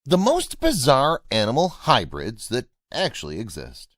The most bizarre animal hybrids that actually exist.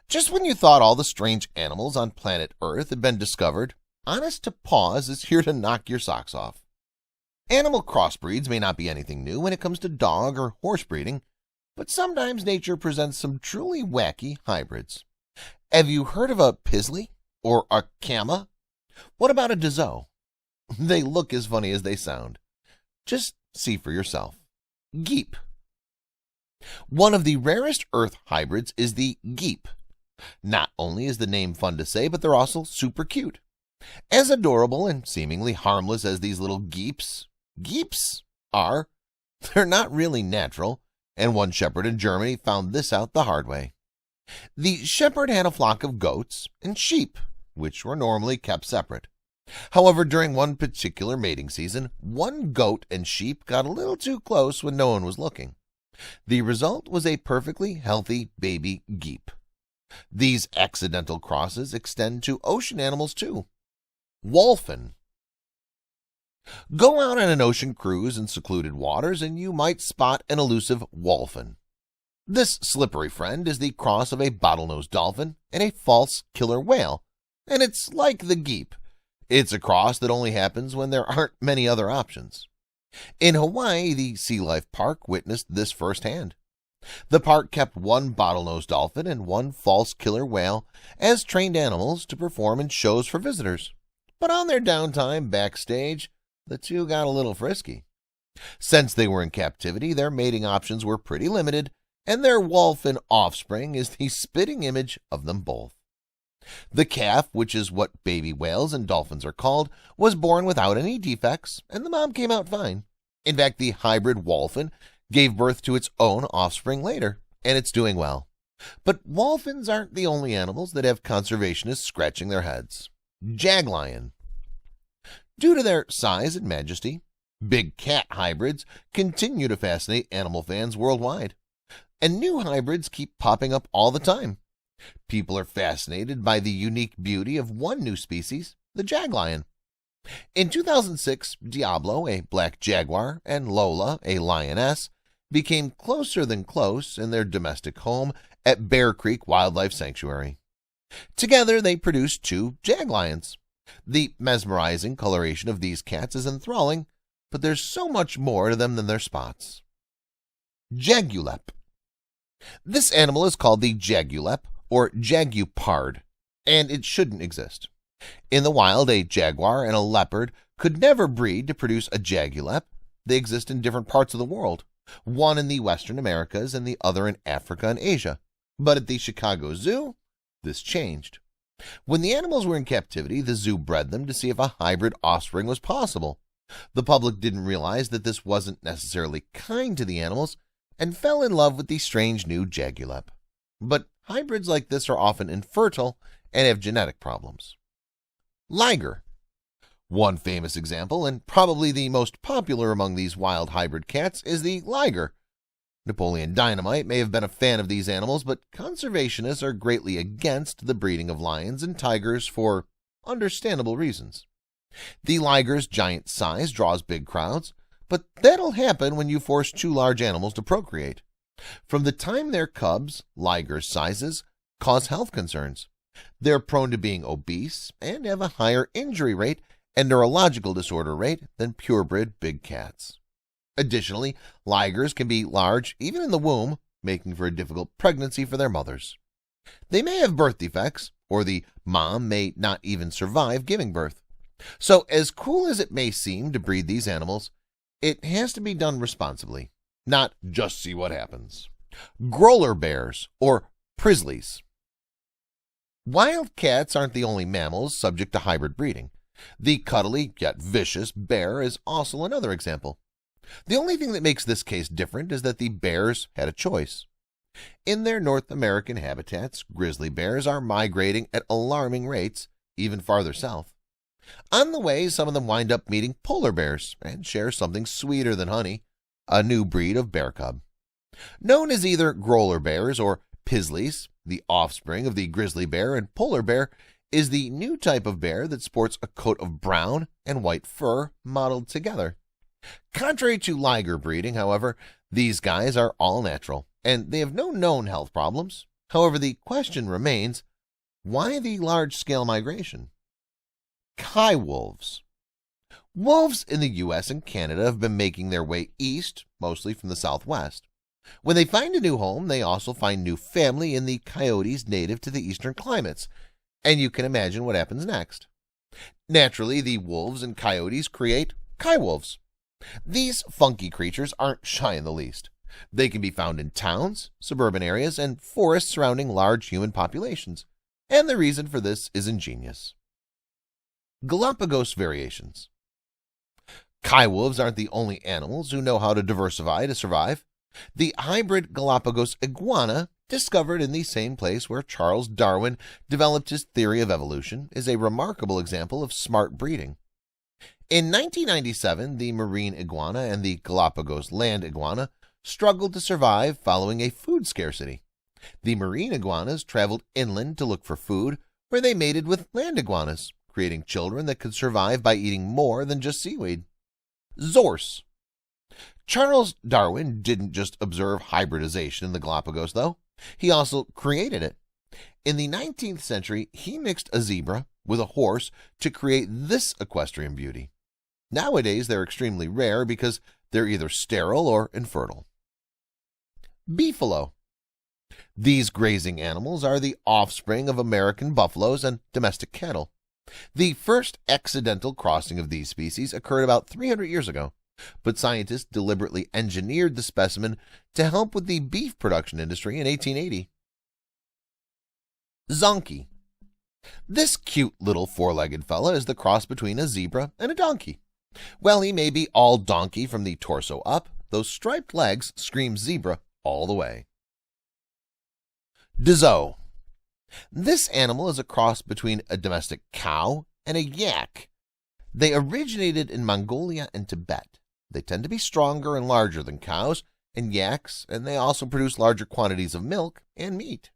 Just when you thought all the strange animals on planet Earth had been discovered, Honest To Paws is here to knock your socks off. Animal crossbreeds may not be anything new when it comes to dog or horse breeding, but sometimes nature presents some truly wacky hybrids. Have you heard of a pizzly or a cama? What about a dazo? They look as funny as they sound. Just see for yourself. Geep. One of the rarest Earth hybrids is the Geep. Not only is the name fun to say, but they're also super cute. As adorable and seemingly harmless as these little geeps are, they're not really natural, and one shepherd in Germany found this out the hard way. The shepherd had a flock of goats and sheep, which were normally kept separate. However, during one particular mating season, one goat and sheep got a little too close when no one was looking. The result was a perfectly healthy baby geep. These accidental crosses extend to ocean animals too. Wolfen. Go out on an ocean cruise in secluded waters and you might spot an elusive wolfen. This slippery friend is the cross of a bottlenose dolphin and a false killer whale, and it's like the geep. It's a cross that only happens when there aren't many other options. In Hawaii, the Sea Life Park witnessed this firsthand. The park kept one bottlenose dolphin and one false killer whale as trained animals to perform in shows for visitors. But on their downtime backstage, the two got a little frisky. Since they were in captivity, their mating options were pretty limited, and their wolfen offspring is the spitting image of them both. The calf, which is what baby whales and dolphins are called, was born without any defects, and the mom came out fine. In fact, the hybrid wolfen gave birth to its own offspring later, and it's doing well. But wolfens aren't the only animals that have conservationists scratching their heads. Jaglion. Due to their size and majesty, big cat hybrids continue to fascinate animal fans worldwide. And new hybrids keep popping up all the time. People are fascinated by the unique beauty of one new species, the jaglion. In 2006, Diablo, a black jaguar, and Lola, a lioness, became closer than close in their domestic home at Bear Creek Wildlife Sanctuary. Together, they produced two jaglions. The mesmerizing coloration of these cats is enthralling, but there's so much more to them than their spots. Jagulep. This animal is called the jagulep or jagupard, and it shouldn't exist. In the wild, a jaguar and a leopard could never breed to produce a jagulep. They exist in different parts of the world, one in the Western Americas and the other in Africa and Asia. But at the Chicago Zoo, this changed. When the animals were in captivity, the zoo bred them to see if a hybrid offspring was possible. The public didn't realize that this wasn't necessarily kind to the animals and fell in love with the strange new jagulep. But hybrids like this are often infertile and have genetic problems. Liger. One famous example, and probably the most popular among these wild hybrid cats, is the liger. Napoleon Dynamite may have been a fan of these animals, but conservationists are greatly against the breeding of lions and tigers for understandable reasons. The liger's giant size draws big crowds, but that'll happen when you force two large animals to procreate. From the time they're cubs, liger sizes cause health concerns. They're prone to being obese and have a higher injury rate and neurological disorder rate than purebred big cats. Additionally, ligers can be large even in the womb, making for a difficult pregnancy for their mothers. They may have birth defects, or the mom may not even survive giving birth. So, as cool as it may seem to breed these animals, it has to be done responsibly, not just see what happens. Growler bears, or pizzlies. Wild cats aren't the only mammals subject to hybrid breeding. The cuddly yet vicious bear is also another example. The only thing that makes this case different is that the bears had a choice. In their North American habitats, grizzly bears are migrating at alarming rates, even farther south. On the way, some of them wind up meeting polar bears and share something sweeter than honey, a new breed of bear cub. Known as either growler bears or pizzlies, the offspring of the grizzly bear and polar bear, is the new type of bear that sports a coat of brown and white fur mottled together. Contrary to liger breeding, however, these guys are all natural, and they have no known health problems. However, the question remains, why the large-scale migration? Kai wolves. Wolves in the U.S. and Canada have been making their way east, mostly from the southwest. When they find a new home, they also find new family in the coyotes native to the eastern climates, and you can imagine what happens next. Naturally, the wolves and coyotes create Kai wolves. These funky creatures aren't shy in the least. They can be found in towns, suburban areas, and forests surrounding large human populations, and the reason for this is ingenious. Galapagos variations. Kai wolves aren't the only animals who know how to diversify to survive. The hybrid Galapagos iguana, discovered in the same place where Charles Darwin developed his theory of evolution, is a remarkable example of smart breeding. In 1997, the marine iguana and the Galapagos land iguana struggled to survive following a food scarcity. The marine iguanas traveled inland to look for food, where they mated with land iguanas, creating children that could survive by eating more than just seaweed. Zorse. Charles Darwin didn't just observe hybridization in the Galapagos, though. He also created it. In the 19th century, he mixed a zebra with a horse to create this equestrian beauty. Nowadays, they're extremely rare because they're either sterile or infertile. Beefalo. These grazing animals are the offspring of American buffaloes and domestic cattle. The first accidental crossing of these species occurred about 300 years ago, but scientists deliberately engineered the specimen to help with the beef production industry in 1880. Zonkey. This cute little four-legged fella is the cross between a zebra and a donkey. While he may be all donkey from the torso up, those striped legs scream zebra all the way. Dazoo. This animal is a cross between a domestic cow and a yak. They originated in Mongolia and Tibet. They tend to be stronger and larger than cows and yaks, and they also produce larger quantities of milk and meat.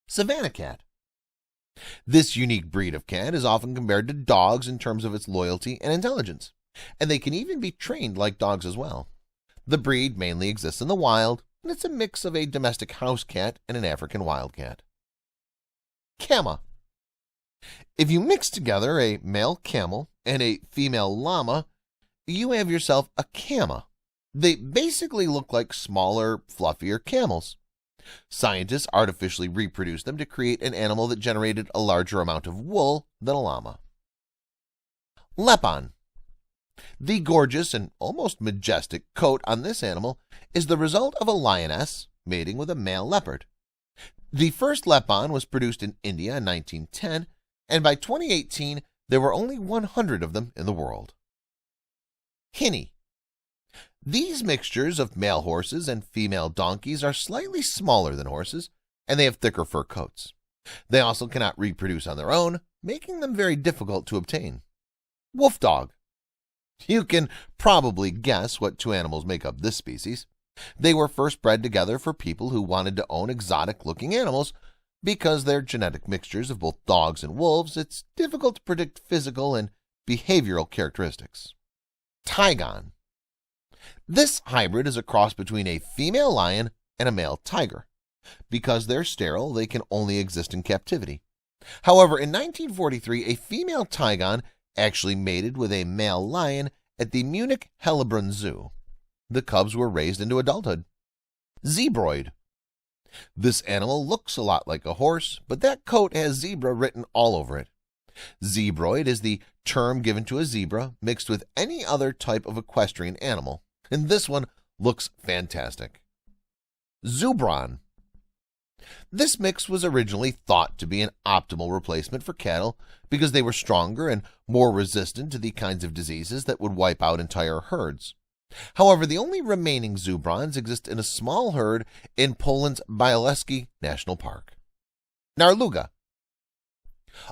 Savannah cat. This unique breed of cat is often compared to dogs in terms of its loyalty and intelligence, and they can even be trained like dogs as well. The breed mainly exists in the wild, and it's a mix of a domestic house cat and an African wildcat. Cama. If you mix together a male camel and a female llama, you have yourself a cama. They basically look like smaller, fluffier camels. Scientists artificially reproduced them to create an animal that generated a larger amount of wool than a llama. Leopon. The gorgeous and almost majestic coat on this animal is the result of a lioness mating with a male leopard. The first Leopon was produced in India in 1910, and by 2018, there were only 100 of them in the world. Hinny. These mixtures of male horses and female donkeys are slightly smaller than horses, and they have thicker fur coats. They also cannot reproduce on their own, making them very difficult to obtain. Wolf dog. You can probably guess what two animals make up this species. They were first bred together for people who wanted to own exotic-looking animals. Because they're genetic mixtures of both dogs and wolves, it's difficult to predict physical and behavioral characteristics. Tigon. This hybrid is a cross between a female lion and a male tiger. Because they're sterile, they can only exist in captivity. However, in 1943, a female tigon actually mated with a male lion at the Munich Hellebrunn Zoo. The cubs were raised into adulthood. Zebroid. This animal looks a lot like a horse, but that coat has zebra written all over it. Zebroid is the term given to a zebra mixed with any other type of equestrian animal, and this one looks fantastic. Zubron. This mix was originally thought to be an optimal replacement for cattle because they were stronger and more resistant to the kinds of diseases that would wipe out entire herds. However, the only remaining Zubrons exist in a small herd in Poland's Bialeski National Park. Narluga.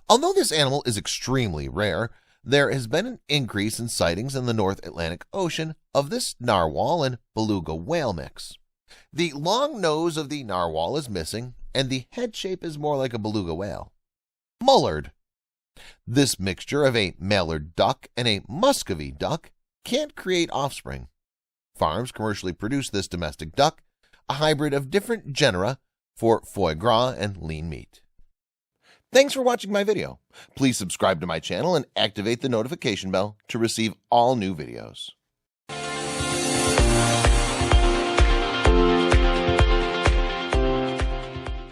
Although this animal is extremely rare, there has been an increase in sightings in the North Atlantic Ocean of this narwhal and beluga whale mix. The long nose of the narwhal is missing, and the head shape is more like a beluga whale. Mullard. This mixture of a mallard duck and a muscovy duck can't create offspring. Farms commercially produce this domestic duck, a hybrid of different genera for foie gras and lean meat. Thanks for watching my video. Please subscribe to my channel and activate the notification bell to receive all new videos.